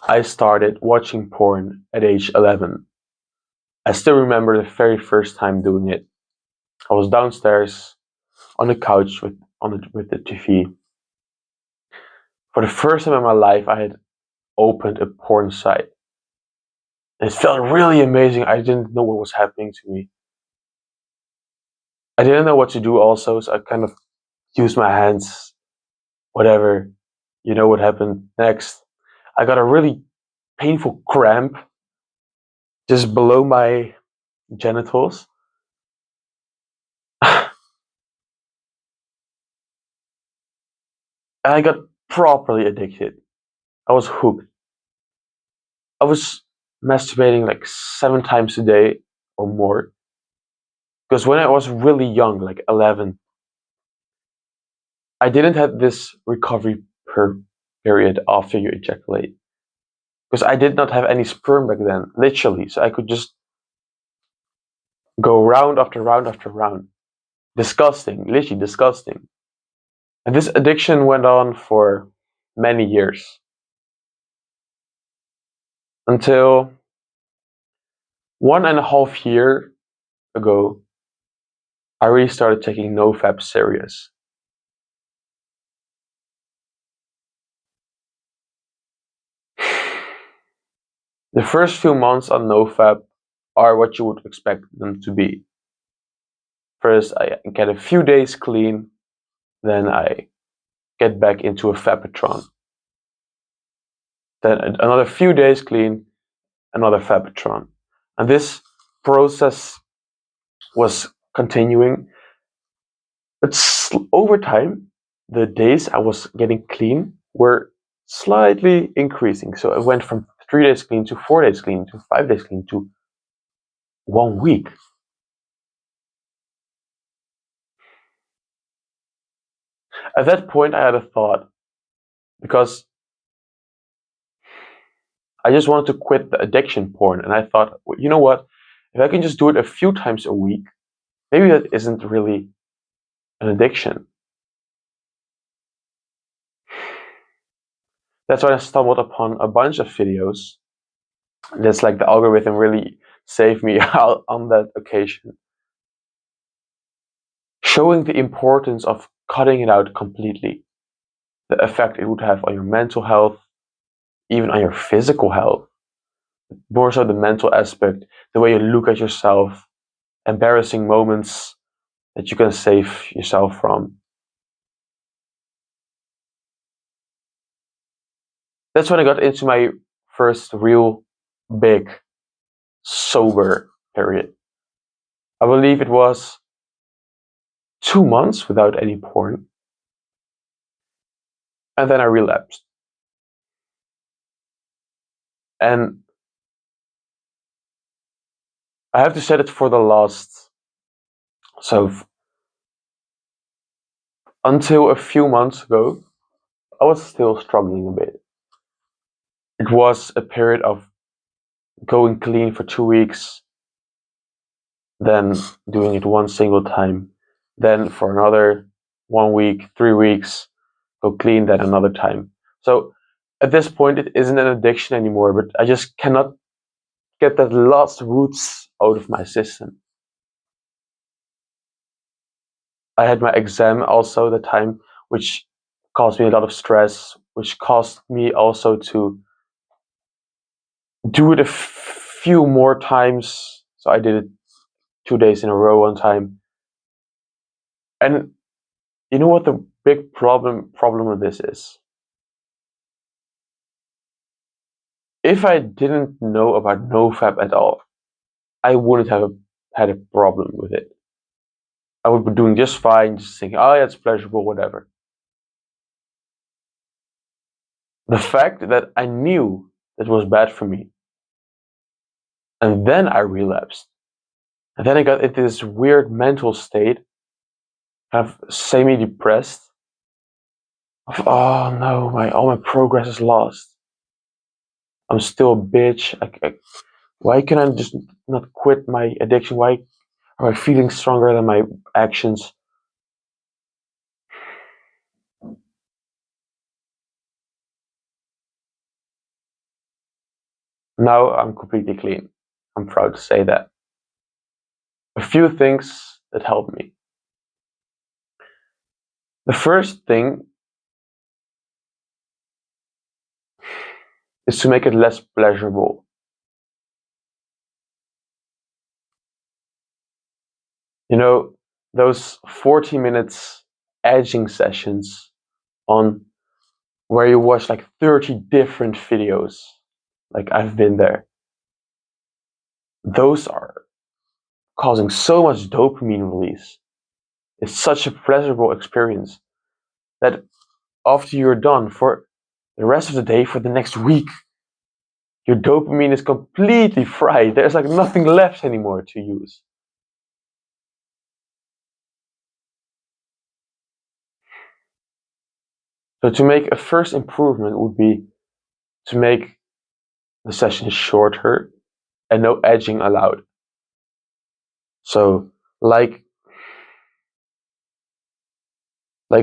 I started watching porn at age 11. I still remember the very first time doing it. I was downstairs on the couch with the TV. For the first time in my life, I had opened a porn site. It felt really amazing. I didn't know what was happening to me. I didn't know what to do also, so I kind of used my hands, whatever. You know what happened next. I got a really painful cramp just below my genitals. And I got properly addicted. I was hooked. I was masturbating like 7 times a day or more. Because when I was really young, like 11, I didn't have this recovery period after you ejaculate. Because I did not have any sperm back then, literally. So I could just go round after round after round. Disgusting, literally disgusting. And this addiction went on for many years. Until 1.5 years ago, I really started taking NoFap serious. The first few months on NoFap are what you would expect them to be. First, I get a few days clean, then I get back into a Fapatron. Then another few days clean, another Fapatron. And this process was continuing. But over time, the days I was getting clean were slightly increasing. So it went from 3 days clean to 4 days clean to 5 days clean to 1 week. At that point, I had a thought because I just wanted to quit the addiction porn. And I thought, well, you know what? If I can just do it a few times a week, maybe that isn't really an addiction. That's when I stumbled upon a bunch of videos. That's like the algorithm really saved me out on that occasion, showing the importance of cutting it out completely, the effect it would have on your mental health, even on your physical health, more so the mental aspect, the way you look at yourself, embarrassing moments that you can save yourself from. That's when I got into my first real big sober period. I believe it was 2 months without any porn, and then I relapsed. And I have to say that for the last, so until a few months ago, I was still struggling a bit. It was a period of going clean for 2 weeks, then doing it one single time, then for another 1 week, 3 weeks, go clean, then another time. So at this point, it isn't an addiction anymore, but I just cannot get that last roots out of my system. I had my exam also at the time, which caused me a lot of stress, which caused me also to do it a few more times. So I did it 2 days in a row one time. And you know what the big problem with this is? If I didn't know about NoFap at all, I wouldn't have had a problem with it. I would be doing just fine, just thinking, oh yeah, it's pleasurable, whatever. The fact that I knew that was bad for me, and then I relapsed, and then I got into this weird mental state, kind of semi-depressed, of oh no, all my progress is lost. I'm still a bitch. Why can I just not quit my addiction? Why am I feeling stronger than my actions? Now I'm completely clean. I'm proud to say that. A few things that helped me. The first thing is to make it less pleasurable. You know, those 40 minutes edging sessions on where you watch like 30 different videos. Like I've been there. Those are causing so much dopamine release. It's such a pleasurable experience that after you're done for the rest of the day, for the next week, your dopamine is completely fried. There's like nothing left anymore to use. So to make a first improvement would be to make the session shorter and no edging allowed. So like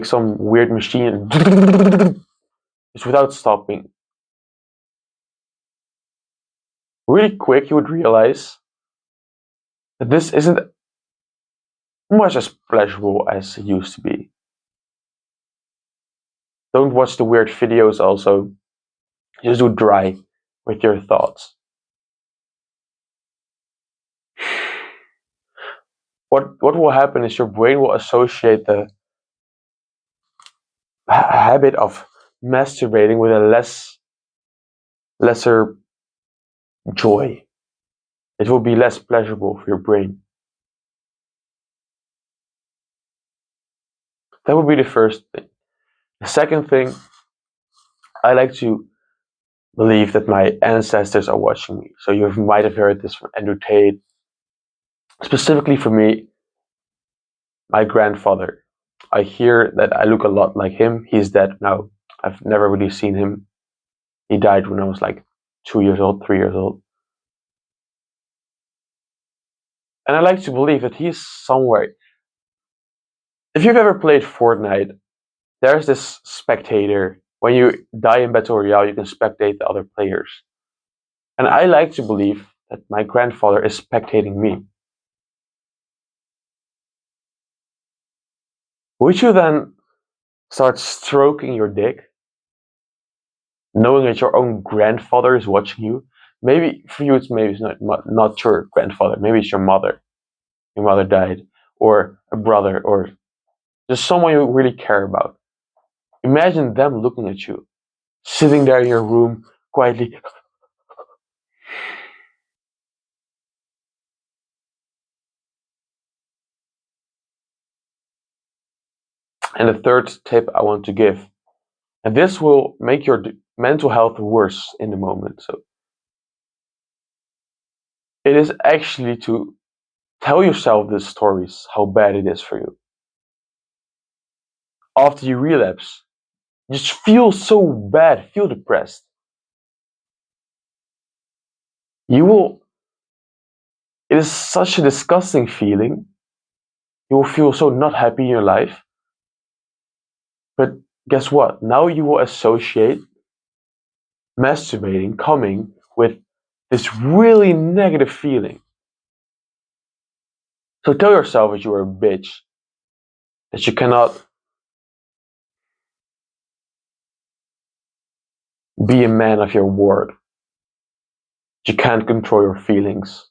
some weird machine just without stopping. Really quick you would realize that this isn't much as pleasurable as it used to be. Don't watch the weird videos also. Just do dry with your thoughts. What will happen is your brain will associate the habit of masturbating with a lesser joy. It will be less pleasurable for your brain. That would be the first thing. The second thing, I like to believe that my ancestors are watching me. So you might have heard this from Andrew Tate. Specifically for me, my grandfather. I hear that I look a lot like him. He's dead now. I've never really seen him. He died when I was like 2 years old, 3 years old. And I like to believe that he's somewhere. If you've ever played Fortnite, there's this spectator. When you die in Battle Royale, you can spectate the other players. And I like to believe that my grandfather is spectating me. Would you then start stroking your dick, knowing that your own grandfather is watching you? Maybe for you, it's not your grandfather. Maybe it's your mother. Your mother died, or a brother, or just someone you really care about. Imagine them looking at you, sitting there in your room quietly. And the third tip I want to give, and this will make your mental health worse in the moment. So it is actually to tell yourself the stories how bad it is for you. After you relapse, you just feel so bad, feel depressed. You will, it is such a disgusting feeling. You will feel so not happy in your life. But guess what? Now you will associate masturbating, coming with this really negative feeling. So tell yourself that you are a bitch, that you cannot be a man of your word, that you can't control your feelings,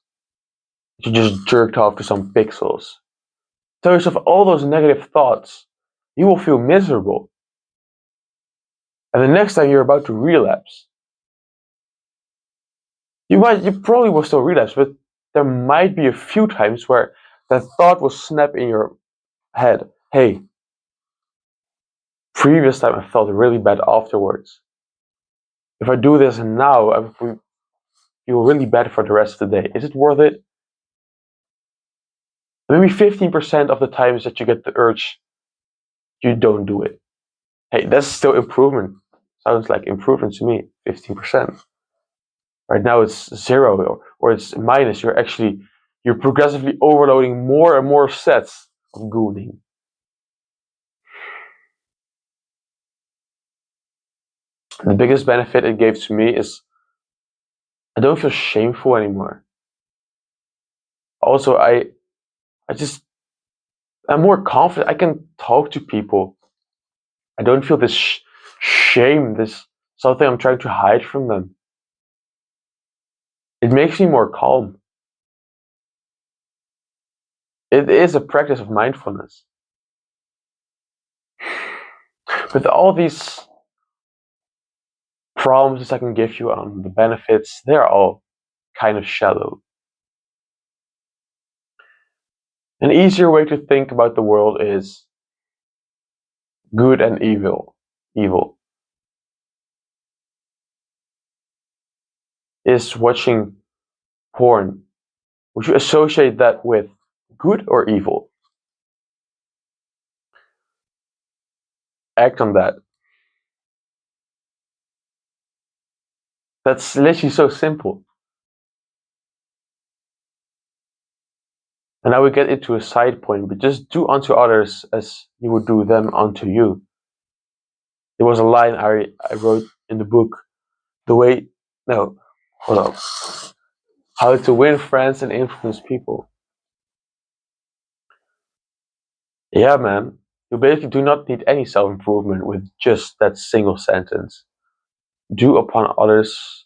that you just jerked off to some pixels. Tell yourself all those negative thoughts. You will feel miserable. And the next time you're about to relapse, you probably will still relapse, but there might be a few times where that thought will snap in your head. Hey, previous time I felt really bad afterwards. If I do this now, I will feel really bad for the rest of the day. Is it worth it? Maybe 15% of the times that you get the urge, you don't do it. Hey, that's still improvement. Sounds like improvement to me, 15%. Right now it's zero or it's minus. You're progressively overloading more and more sets of gooning. The biggest benefit it gave to me is I don't feel shameful anymore. Also, I just, I'm more confident. I can talk to people. I don't feel this shame, this something I'm trying to hide from them. It makes me more calm. It is a practice of mindfulness. With all these promises I can give you on the benefits, they're all kind of shallow. An easier way to think about the world is good and evil. Evil is watching porn. Would you associate that with good or evil? Act on that. That's literally so simple. And now we get into a side point, but just do unto others as you would do them unto you. There was a line I wrote in the book. The way, no, hold on. How to win friends and influence people. Yeah, man. You basically do not need any self improvement with just that single sentence. Do upon others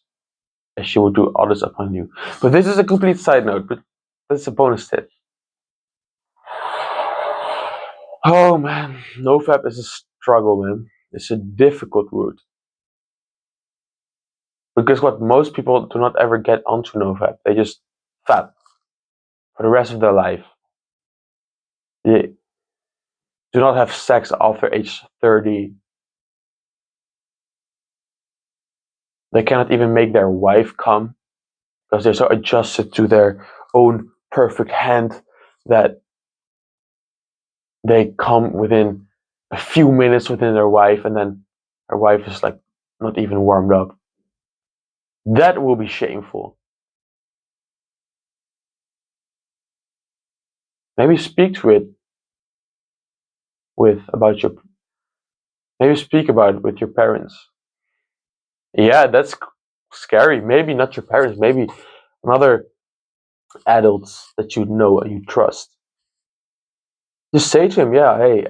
as you would do others upon you. But this is a complete side note, but that's a bonus tip. Oh man, NoFap is a struggle, man. It's a difficult route. Because what most people do not ever get onto NoFap, they just fap for the rest of their life. They do not have sex after age 30. They cannot even make their wife come because they're so adjusted to their own perfect hand that they come within a few minutes within their wife, and then their wife is like not even warmed up. That will be shameful. Maybe speak to it with about your maybe speak about it with your parents. Yeah, that's scary. Maybe not your parents, maybe another adults that you know and you trust. Just say to him, yeah, hey,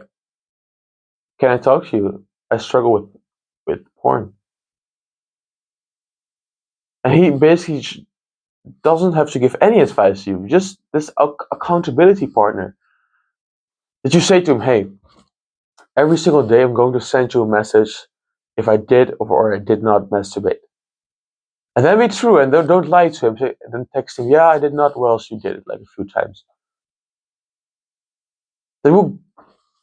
can I talk to you? I struggle with porn. And he basically doesn't have to give any advice to you, just this accountability partner. That you say to him, hey, every single day I'm going to send you a message if I did or I did not masturbate. And then be true and don't lie to him. Then text him, yeah, I did not. Well, else you did it like a few times. They will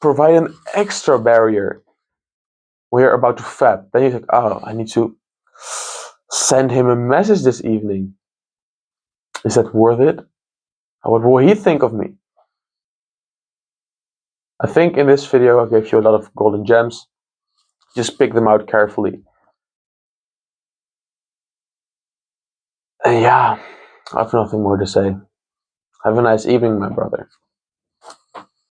provide an extra barrier when you're about to fap. Then you think, oh, I need to send him a message this evening. Is that worth it? What will he think of me? I think in this video I gave you a lot of golden gems. Just pick them out carefully. And yeah, I have nothing more to say. Have a nice evening, my brother.